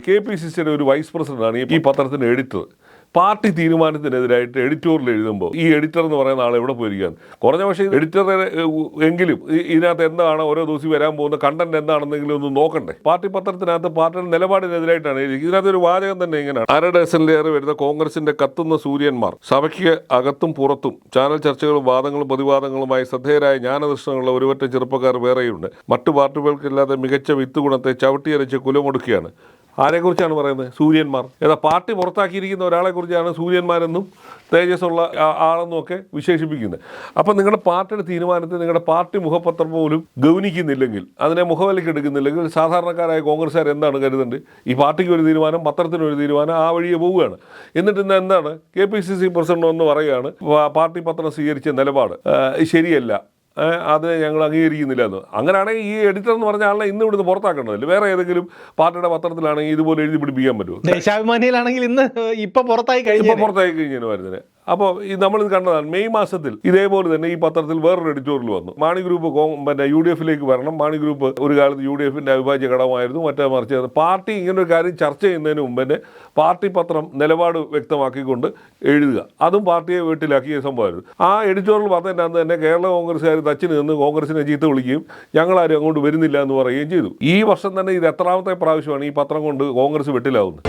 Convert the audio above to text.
KPCCയുടെ ഒരു വൈസ് പ്രസിഡന്റാണ് ഈ പത്രത്തിൻ്റെ എഡിറ്റർ. പാർട്ടി തീരുമാനത്തിനെതിരായിട്ട് എഡിറ്റോറിയൽ എഴുതുമ്പോൾ ഈ എഡിറ്റർ എന്ന് പറയുന്ന ആൾ എവിടെ പോയിരിക്കുകയാണ്? കുറഞ്ഞ പക്ഷേ എഡിറ്റർ എങ്കിലും ഇതിനകത്ത് എന്താണ് ഓരോ ദിവസം വരാൻ പോകുന്ന കണ്ടന്റ് എന്താണെന്നെങ്കിലും ഒന്ന് നോക്കണ്ടേ? പാർട്ടി പത്രത്തിനകത്ത് പാർട്ടിയുടെ നിലപാടിനെതിരായിട്ടാണ് ഇതിനകത്ത് ഒരു വാചകം തന്നെ ഇങ്ങനെയാണ്: 1/2 ഡസനിലേറെ വരുന്ന കോൺഗ്രസിന്റെ കത്തുന്ന സൂര്യന്മാർ സഭയ്ക്ക് അകത്തും പുറത്തും ചാനൽ ചർച്ചകളും വാദങ്ങളും പ്രതിവാദങ്ങളുമായി ശ്രദ്ധേയരായ ജ്ഞാനദൃഷ്ണങ്ങളുള്ള ഒരുപറ്റം ചെറുപ്പക്കാർ വേറെയുണ്ട്. മറ്റു പാർട്ടികൾക്കില്ലാതെ മികച്ച വിത്ത് ഗുണത്തെ ചവിട്ടിയരച്ച് കുലമൊടുക്കുകയാണ്. ആരെക്കുറിച്ചാണ് പറയുന്നത്? സൂര്യന്മാർ. ഏതാ പാർട്ടി പുറത്താക്കിയിരിക്കുന്ന ഒരാളെ കുറിച്ചാണ് സൂര്യന്മാരെന്നും തേജസ്സുള്ള ആളെന്നും ഒക്കെ വിശേഷിപ്പിക്കുന്നത്. അപ്പം നിങ്ങളുടെ പാർട്ടിയുടെ തീരുമാനത്തെ നിങ്ങളുടെ പാർട്ടി മുഖപത്രം പോലും ഗൗനിക്കുന്നില്ലെങ്കിൽ, അതിനെ മുഖവിലയ്ക്ക് എടുക്കുന്നില്ലെങ്കിൽ, സാധാരണക്കാരായ കോൺഗ്രസ്സുകാർ എന്താണ് കരുതേണ്ടത്? ഈ പാർട്ടിക്ക് ഒരു തീരുമാനം, പത്രത്തിനൊരു തീരുമാനം, ആ വഴിയെ പോവുകയാണ്. എന്നിട്ട് ഇന്ന് എന്താണ് KPCC പ്രസിഡന്റ് എന്ന് പറയുകയാണ് പാർട്ടി പത്രം സ്വീകരിച്ച നിലപാട് ശരിയല്ല, അത് ഞങ്ങൾ അംഗീകരിക്കുന്നില്ല എന്ന്. അങ്ങനെയാണെങ്കിൽ ഈ എഡിറ്റർ എന്ന് പറഞ്ഞ ആളെ ഇന്ന് ഇവിടുന്ന് പുറത്താക്കേണ്ടതല്ലേ? വേറെ ഏതെങ്കിലും പാർട്ടിയുടെ പത്രത്തിലാണെങ്കിൽ ഇതുപോലെ എഴുതി പിടിപ്പിക്കാൻ പറ്റുമോ? ദേശാഭിമാനിയിലാണെങ്കിൽ ഇന്ന് ഇപ്പൊ പുറത്തായി കഴിഞ്ഞു വരുന്നത്. അപ്പോൾ നമ്മളിത് കണ്ടതാണ്. മെയ് മാസത്തിൽ ഇതേപോലെ തന്നെ ഈ പത്രത്തിൽ വേറൊരു എഡിറ്റോറിയൽ വന്നു. മാണി ഗ്രൂപ്പ് UDF വരണം, മാണി ഗ്രൂപ്പ് ഒരു കാലത്ത് UDFന്റെ അവിഭാജ്യ ഘടകമായിരുന്നു, മറ്റേ മറിച്ച് പാർട്ടി ഇങ്ങനൊരു കാര്യം ചർച്ച ചെയ്യുന്നതിന് മുമ്പ് തന്നെ പാർട്ടി പത്രം നിലപാട് വ്യക്തമാക്കിക്കൊണ്ട് എഴുതുക. അതും പാർട്ടിയെ വീട്ടിലാക്കിയ സംഭവമായിരുന്നു. ആ എഡിറ്റോറിയൽ വന്നതിൻ്റെ അന്ന് തന്നെ കേരള കോൺഗ്രസ്സുകാർ തച്ചിന് നിന്ന് കോൺഗ്രസിനെ ചീത്ത വിളിക്കുകയും ഞങ്ങളാരും അങ്ങോട്ട് വരുന്നില്ല എന്ന് പറയുകയും ചെയ്തു. ഈ വർഷം തന്നെ ഇത് എത്രാമത്തെ പ്രാവശ്യമാണ് ഈ പത്രം കൊണ്ട് കോൺഗ്രസ് വെട്ടിലാവുന്നത്?